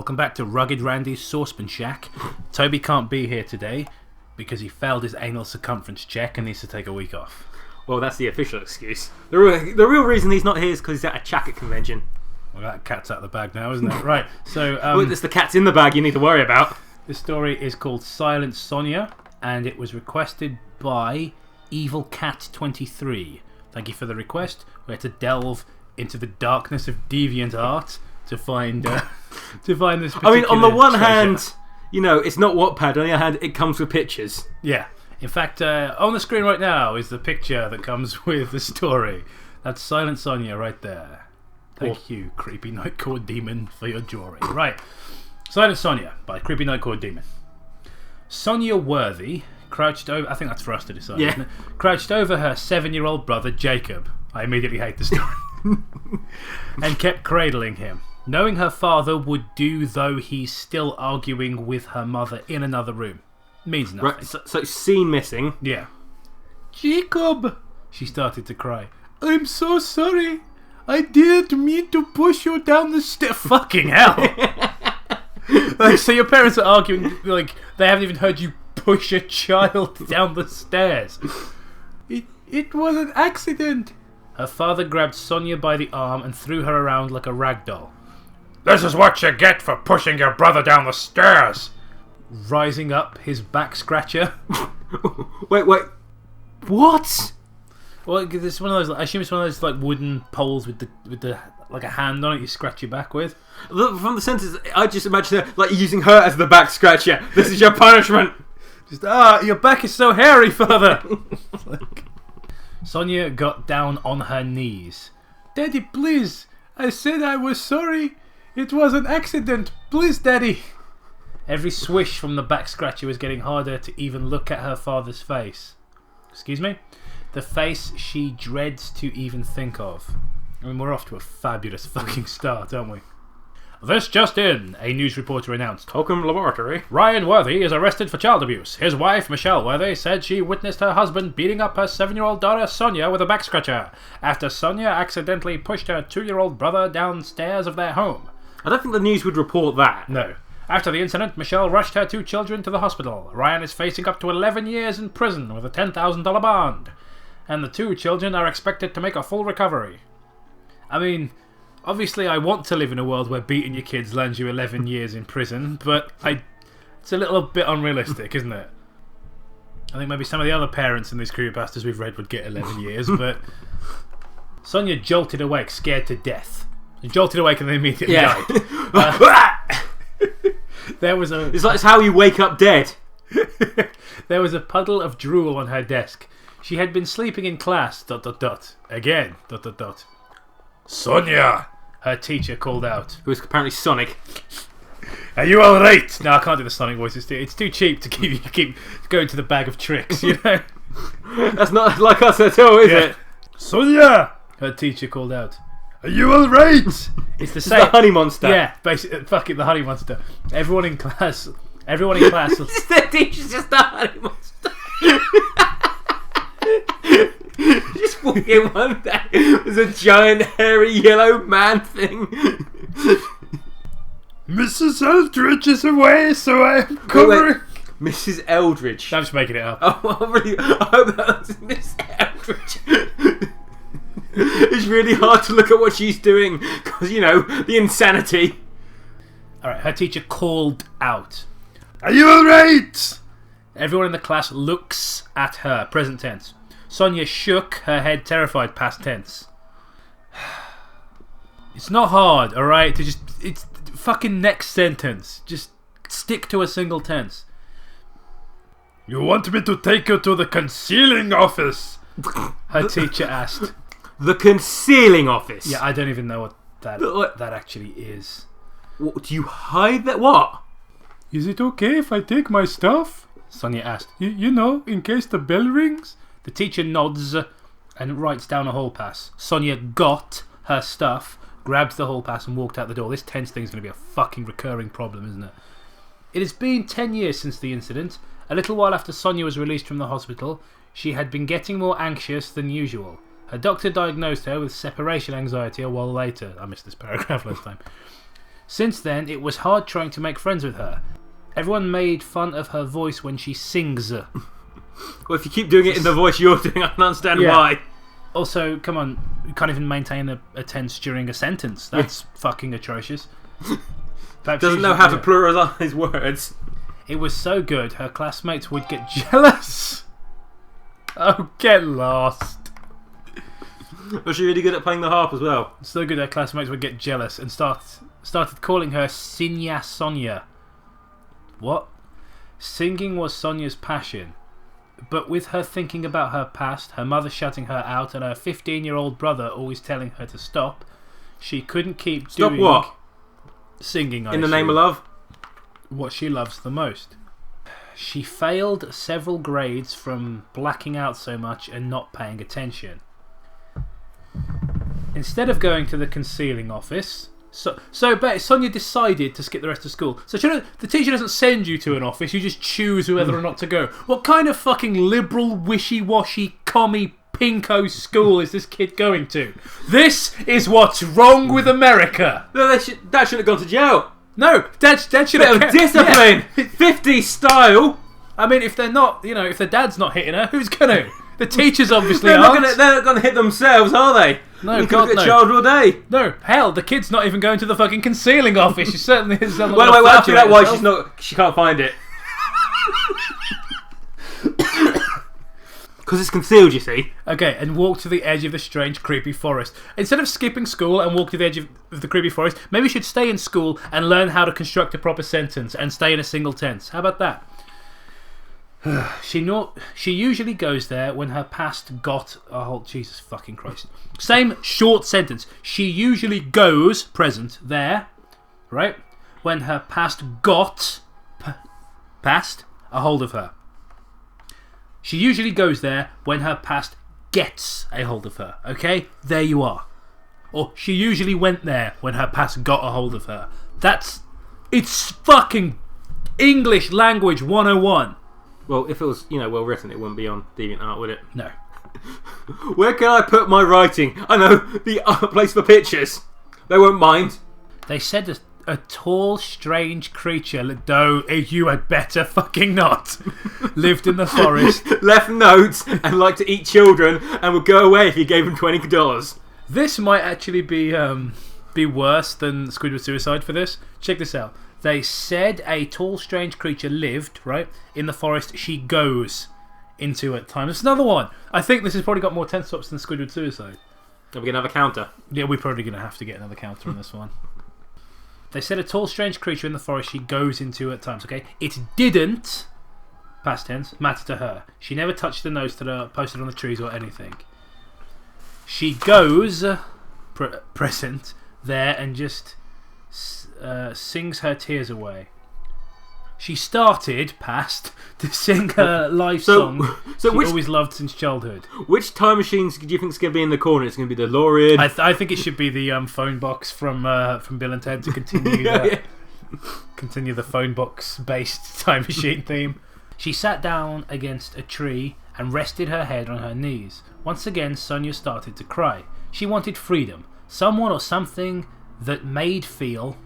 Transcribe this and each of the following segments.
welcome back to Rugged Randy's Saucepan Shack. Toby can't be here today because he failed his anal circumference check and needs to take a week off. Well, that's the official excuse. The real reason he's not here is because he's at a Chacket convention. Well, that cat's out of the bag now, isn't it? Right, so... well, it's the cat's in the bag you need to worry about. This story is called Silent Sonia, and it was requested by Evil Cat 23. Thank you for the request. We had to delve into the darkness of deviant art to find this particular I mean, on the one treasure. hand, you know, it's not Wattpad. On the other hand, it comes with pictures. Yeah. In fact, on the screen right now is the picture that comes with the story. That's Silent Sonia right there. Thank you, Creepy Nightcore Demon, for your jewelry. Right. Silent Sonia by Creepy Nightcore Demon. Sonia Worthy crouched over... I think that's for us to decide, isn't it? Crouched over her 7-year-old brother, Jacob. I immediately hate the story. And kept cradling him. Knowing her father would do though he's still arguing with her mother in another room. Means nothing. Right, so scene missing. Yeah. Jacob! She started to cry. I'm so sorry. I didn't mean to push you down the stairs. Fucking hell! Like, so your parents are arguing, like, they haven't even heard you push a child down the stairs. It was an accident. Her father grabbed Sonia by the arm and threw her around like a rag doll. This is what you get for pushing your brother down the stairs. Rising up, his back scratcher. Wait. What? Well, it's one of those. I assume it's one of those like wooden poles with the like a hand on it. You scratch your back with. From the sentence, I just imagine her like using her as the back scratcher. This is your punishment. Just your back is so hairy, father. Sonia got down on her knees. Daddy, please. I said I was sorry. It was an accident. Please, Daddy. Every swish from the back scratcher was getting harder to even look at her father's face. Excuse me? The face she dreads to even think of. I mean, we're off to a fabulous fucking start, aren't we? This just in, a news reporter announced. Tokum Laboratory. Ryan Worthy is arrested for child abuse. His wife, Michelle Worthy, said she witnessed her husband beating up her 7-year-old daughter, Sonia, with a back scratcher after Sonia accidentally pushed her 2-year-old brother downstairs of their home. I don't think the news would report that. No. After the incident, Michelle rushed her 2 children to the hospital. Ryan is facing up to 11 years in prison with a $10,000 bond. And the 2 children are expected to make a full recovery. I mean, obviously I want to live in a world where beating your kids lands you 11 years in prison, but it's a little bit unrealistic, isn't it? I think maybe some of the other parents in these creepypastas we've read would get 11 years, but... Sonia jolted awake, scared to death. She jolted awake and then immediately died. There was a... It's like it's how you wake up dead. There was a puddle of drool on her desk. She had been sleeping in class, ... Again, ... Sonia! Her teacher called out. Who is apparently Sonic. Are you alright? No, I can't do the Sonic voice. It's too cheap to keep going to the bag of tricks, you know? That's not like us at all, is it? Sonia! Her teacher called out. Are you alright? It's the same. The honey monster. Yeah, basically, fuck it, the honey monster. Everyone in class. The teacher's just the honey monster. Just walking one day, there's a giant hairy yellow man thing. Mrs. Eldridge is away, so I am covering. Wait. Mrs. Eldridge. I'm just making it up. Oh, I hope that was Miss Eldridge. It's really hard to look at what she's doing because, you know, the insanity. Alright, her teacher called out. Are you alright? Everyone in the class looks at her, present tense. Sonia shook her head, terrified, past tense. It's not hard, alright? It's fucking next sentence. Just stick to a single tense. You want me to take you to the concealing office? Her teacher asked. The concealing office? Yeah, I don't even know what that actually is. What, do you hide that? What? Is it okay if I take my stuff? Sonia asked. You know, in case the bell rings? The teacher nods and writes down a hall pass. Sonia got her stuff, grabbed the hall pass and walked out the door. This tense thing is going to be a fucking recurring problem, isn't it? It has been 10 years since the incident. A little while after Sonia was released from the hospital, she had been getting more anxious than usual. Her doctor diagnosed her with separation anxiety a while later. I missed this paragraph last time. Since then, it was hard trying to make friends with her. Everyone made fun of her voice when she sings. Well, if you keep doing it in the voice you're doing, I can understand why. Also, come on, you can't even maintain a tense during a sentence. That's fucking atrocious. Doesn't know how to pluralise words. It was so good, her classmates would get jealous. Oh, get lost. Was she really good at playing the harp as well? So good, her classmates would get jealous and started calling her Sonya. What? Singing was Sonia's passion. But with her thinking about her past, her mother shutting her out, and her 15-year-old brother always telling her to stop, she couldn't keep doing... Stop what? Singing, In the name of love? What she loves the most. She failed several grades from blacking out so much and not paying attention. Instead of going to the concealing office... Sonia decided to skip the rest of school. So the teacher doesn't send you to an office, you just choose whether or not to go. What kind of fucking liberal, wishy-washy, commie, pinko school is this kid going to? This is what's wrong with America. No, Dad should have gone to jail. No, Dad should have... Bit of discipline. Yeah. 50s style. I mean, if they're not, if the dad's not hitting her, who's gonna? The teachers obviously they're aren't. They're not gonna hit themselves, are they? No, you God, could no. a child all day. No, hell, the kid's not even going to the fucking concealing office. She certainly is. Wait, I'll figure out why she can't find it. Because it's concealed, you see. Okay, and walk to the edge of the strange, creepy forest. Instead of skipping school and walk to the edge of the creepy forest, maybe you should stay in school and learn how to construct a proper sentence and stay in a single tense. How about that? She usually goes there when her past got... Oh, Jesus fucking Christ. Same short sentence. She usually goes, present, there, right? When her past got... Past? A hold of her. She usually goes there when her past gets a hold of her. Okay? There you are. Or she usually went there when her past got a hold of her. It's fucking English language 101. Well, if it was, well written, it wouldn't be on DeviantArt, would it? No. Where can I put my writing? I know, the place for pictures. They won't mind. They said a tall, strange creature, though you had better fucking not, lived in the forest. Left notes and liked to eat children and would go away if you gave him $20. This might actually be worse than Squidward Suicide for this. Check this out. They said a tall, strange creature lived, right, in the forest she goes into at times. It's another one. I think this has probably got more tense stops than Squidward Suicide. Are we going to have a counter? Yeah, we're probably going to have to get another counter on this one. They said a tall, strange creature in the forest she goes into at times, okay? It didn't, past tense, matter to her. She never touched the notes that are posted on the trees or anything. She goes, present, there and just... sings her tears away. She started, past, to sing her live song she always loved since childhood. Which time machines do you think is going to be in the corner? It's going to be the DeLorean. I think it should be the phone box from Bill and Ted to continue continue the phone box based time machine theme. She sat down against a tree and rested her head on her knees. Once again, Sonia started to cry. She wanted freedom, someone or something that made feel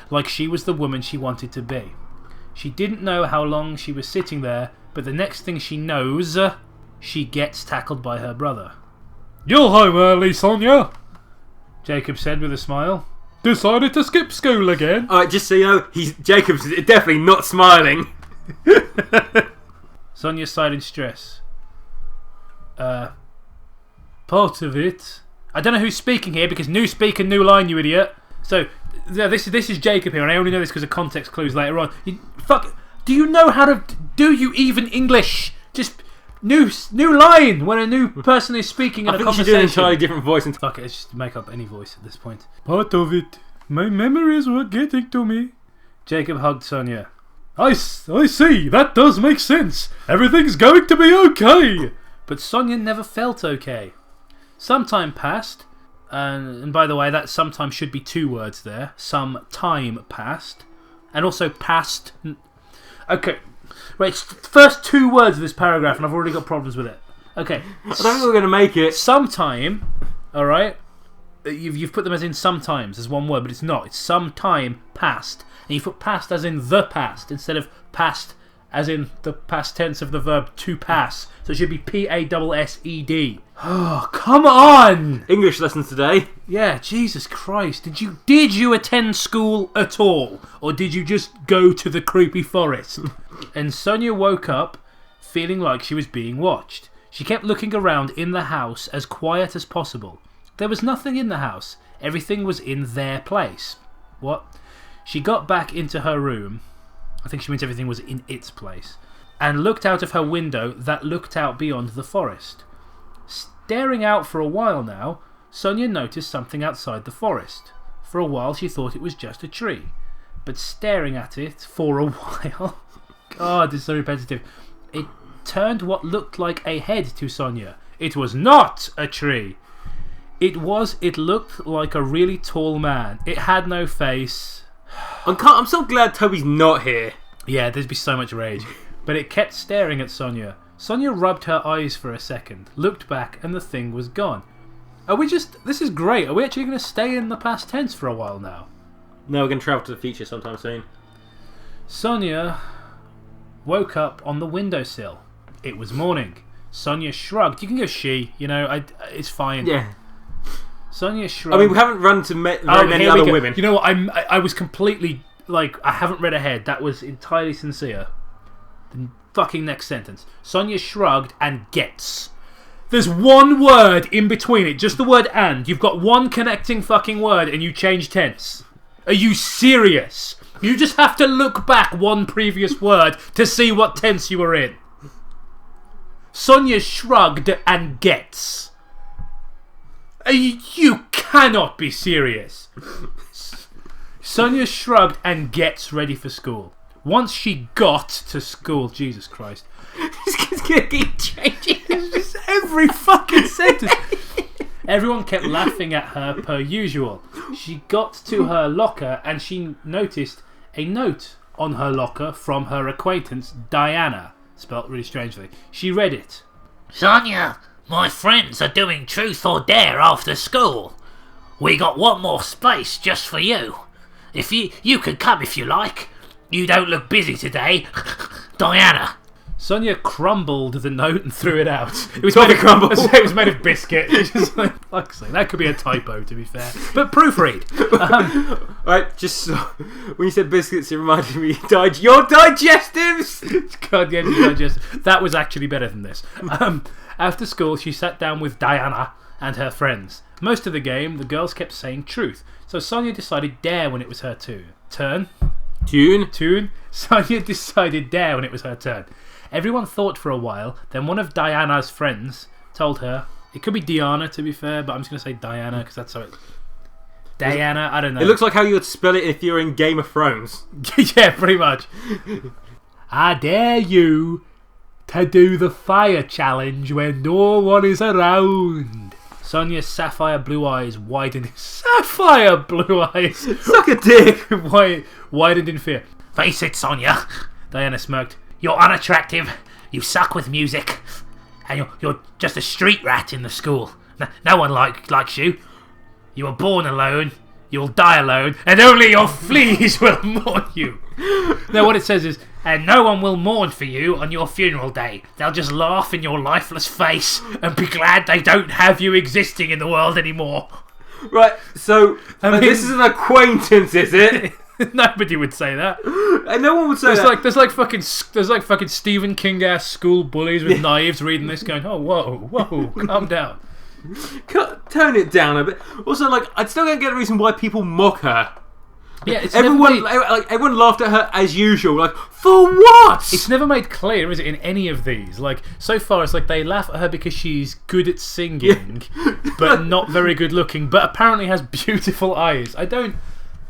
like she was the woman she wanted to be. She didn't know how long she was sitting there, but the next thing she knows, she gets tackled by her brother. "You're home early, Sonia," Jacob said with a smile. "Decided to skip school again?" Alright, just so you know, Jacob's definitely not smiling. Sonia sighed in stress. Part of it. I don't know who's speaking here because new speaker, new line, you idiot. So, this is Jacob here, and I only know this because of context clues later on. Do you know how to... Do you even English? Just new line when a new person is speaking in a conversation. I think you should do an entirely different voice. Fuck it, let's just make up any voice at this point. Part of it. My memories were getting to me. Jacob hugged Sonia. I see, that does make sense. Everything's going to be okay. But Sonia never felt okay. Some time passed. And by the way, that sometime should be 2 words there. Some time passed. And also past. Okay. Right, it's the first 2 words of this paragraph and I've already got problems with it. Okay. I don't think we're going to make it. Sometime, alright, you've put them as in sometimes as one word, but it's not. It's some time past, and you put past as in the past instead of past as in the past tense of the verb to pass. So it should be PASSED. Oh, come on! English lessons today. Yeah, Jesus Christ. Did you attend school at all? Or did you just go to the creepy forest? And Sonia woke up feeling like she was being watched. She kept looking around in the house as quiet as possible. There was nothing in the house. Everything was in their place. What? She got back into her room. I think she means everything was in its place. And looked out of her window that looked out beyond the forest. Staring out for a while now, Sonia noticed something outside the forest. For a while she thought it was just a tree. But staring at it for a while... God, this is so repetitive. It turned what looked like a head to Sonia. It was not a tree. It looked like a really tall man. It had no face. I'm so glad Toby's not here. Yeah, there'd be so much rage. But it kept staring at Sonia. Sonia rubbed her eyes for a second, looked back, and the thing was gone. This is great. Are we actually going to stay in the past tense for a while now? No, we're going to travel to the future sometime soon. Sonia woke up on the windowsill. It was morning. Sonia shrugged. You can go she, it's fine. Yeah. Sonia shrugged. I mean, we haven't run to very many other women. You know what? I was completely, I haven't read ahead. That was entirely sincere. The fucking next sentence. Sonia shrugged and gets. There's one word in between it, just the word and. You've got one connecting fucking word and you change tense. Are you serious? You just have to look back one previous word to see what tense you were in. Sonia shrugged and gets. You cannot be serious. Sonia shrugged and gets ready for school. Once she got to school, Jesus Christ. It's going to keep changing. It's just every fucking sentence. Everyone kept laughing at her per usual. She got to her locker and she noticed a note on her locker from her acquaintance Diana, spelt really strangely. She read it. Sonia, my friends are doing truth or dare after school. We got one more space just for you. If you can come if you like. You don't look busy today. Diana. Sonia crumbled the note and threw it out. It was made of biscuit. It's just like, fuck's sake. That could be a typo, to be fair. But proofread. Right, just when you said biscuits, it reminded me your digestives. God, yeah, digestives. That was actually better than this. After school, she sat down with Diana and her friends. Most of the game, the girls kept saying truth. So Sonia decided dare when it was her turn. Tune. Sonia decided dare when it was her turn. Everyone thought for a while, then one of Diana's friends told her, it could be Diana to be fair, but I'm just going to say Diana because that's how it... Diana, I don't know. It looks like how you would spell it if you're in Game of Thrones. Yeah, pretty much. I dare you to do the fire challenge when no one is around. Sonia's sapphire blue eyes widened. Sapphire blue eyes! Suck a dick! Widened in fear. Face it, Sonia. Diana smirked. You're unattractive, you suck with music, and you're just a street rat in the school. No one likes you. You were born alone, you'll die alone, and only your fleas will mourn you. No, what it says is, and no one will mourn for you on your funeral day. They'll just laugh in your lifeless face and be glad they don't have you existing in the world anymore. Right, so this is an acquaintance, is it? Nobody would say that. And no one would say that. There's like fucking Stephen King ass school bullies with knives reading this, going, "Oh, whoa, calm down." Tone it down a bit. Also, I still don't get a reason why people mock her. Yeah, everyone laughed at her as usual. For what? It's never made clear, is it, in any of these? So far, it's they laugh at her because she's good at singing, but not very good looking, but apparently has beautiful eyes. I don't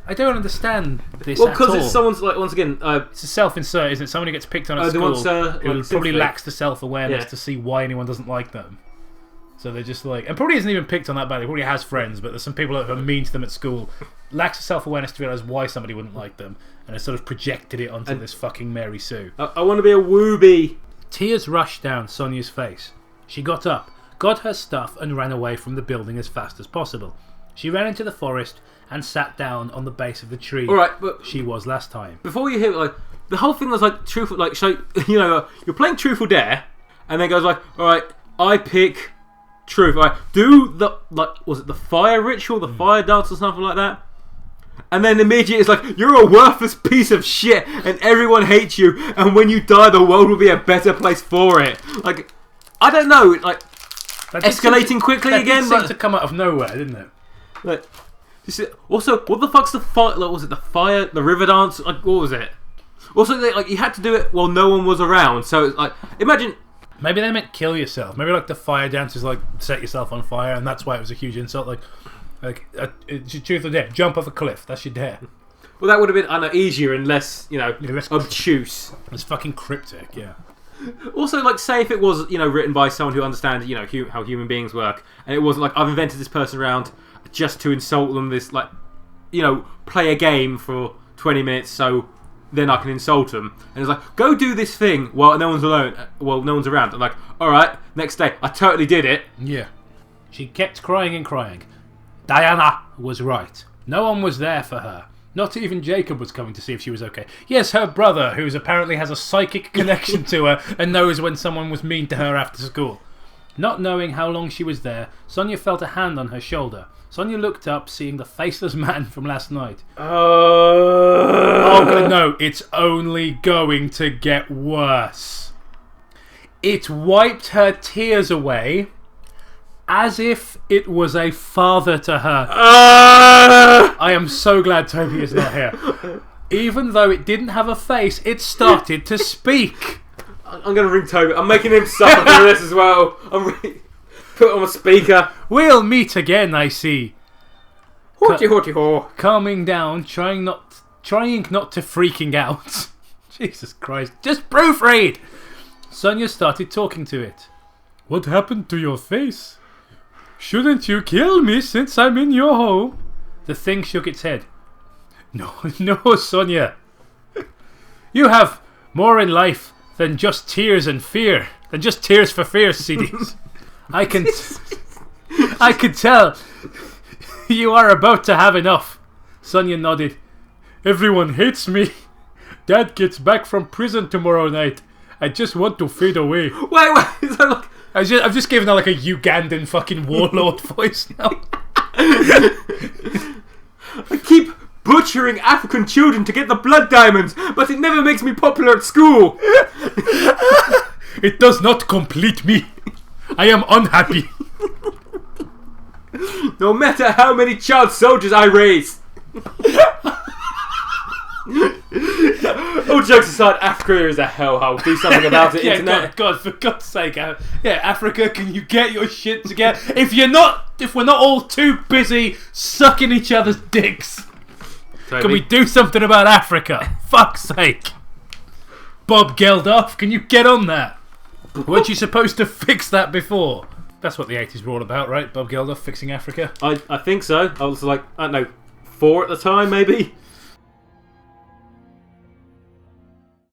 understand this at all. Because it's someone's, once again... it's a self-insert, isn't it? Someone who gets picked on at school who probably lacks the self-awareness to see why anyone doesn't like them. So they're just and probably isn't even picked on that badly. Probably has friends, but there's some people that are mean to them at school. Lacks the self-awareness to realise why somebody wouldn't like them, and has sort of projected it onto this fucking Mary Sue. I want to be a wooby. Tears rushed down Sonia's face. She got up, got her stuff, and ran away from the building as fast as possible. She ran into the forest and sat down on the base of the tree. All right, but she was last time. before you hear like the whole thing was like truthful, like so you're playing truth or dare, and then goes like, all right, I pick truth. All right, do the was it the fire ritual, the fire dance, or something like that? And then immediately it's like, you're a worthless piece of shit and everyone hates you, and when you die the world will be a better place for it. Like, I don't know, like, escalating quickly again. That seemed to come out of nowhere, didn't it? Like, also, what the fuck's the fire, like, was it the fire, the river dance, like, what was it? Also, like, you had to do it while no one was around, so it's like, imagine... Maybe they meant kill yourself. Maybe like the fire dance is like set yourself on fire, and that's why it was a huge insult. It's your truth or dare. Jump off a cliff. That's your dare. Well, that would have been, I know, easier and less, less obtuse. It's fucking cryptic, yeah. Also, like, say if it was, written by someone who understands, how human beings work, and it wasn't like, I've invented this person around just to insult them, this, like, play a game for 20 minutes so then I can insult them. And it's like, go do this thing while no one's around. I'm like, alright, next day, I totally did it. Yeah. She kept crying and crying. Diana was right. No one was there for her. Not even Jacob was coming to see if she was okay. Yes, her brother, who apparently has a psychic connection to her and knows when someone was mean to her after school. Not knowing how long she was there, Sonia felt a hand on her shoulder. Sonia looked up, seeing the faceless man from last night. Oh, no, it's only going to get worse. It wiped her tears away as if it was a father to her. I am so glad Toby is not here. Even though it didn't have a face, it started to speak. I'm going to ring Toby. I'm making him suffer for this as well. Put it on a speaker. We'll meet again, I see. Horty-horty-ho. Calming down, trying not to freaking out. Jesus Christ. Just proofread. Sonia started talking to it. What happened to your face? Shouldn't you kill me since I'm in your home? The thing shook its head. No, Sonia. You have more in life than just tears and fear. Than just tears for fear CDs. I can tell you are about to have enough. Sonia nodded. Everyone hates me. Dad gets back from prison tomorrow night. I just want to fade away. Wait. Is that like... I've just given her like a Ugandan fucking warlord voice now. I keep butchering African children to get the blood diamonds, but it never makes me popular at school. It does not complete me. I am unhappy. No matter how many child soldiers I raise. All jokes aside, Africa is a hellhole. Do something about it, internet. God, for God's sake. Africa, can you get your shit together? If we're not all too busy sucking each other's dicks, Toby. Can we do something about Africa? Fuck's sake. Bob Geldof, can you get on that? Weren't you supposed to fix that before? That's what the 80s were all about, right? Bob Geldof fixing Africa? I think so. I was like, I don't know, 4 at the time, maybe?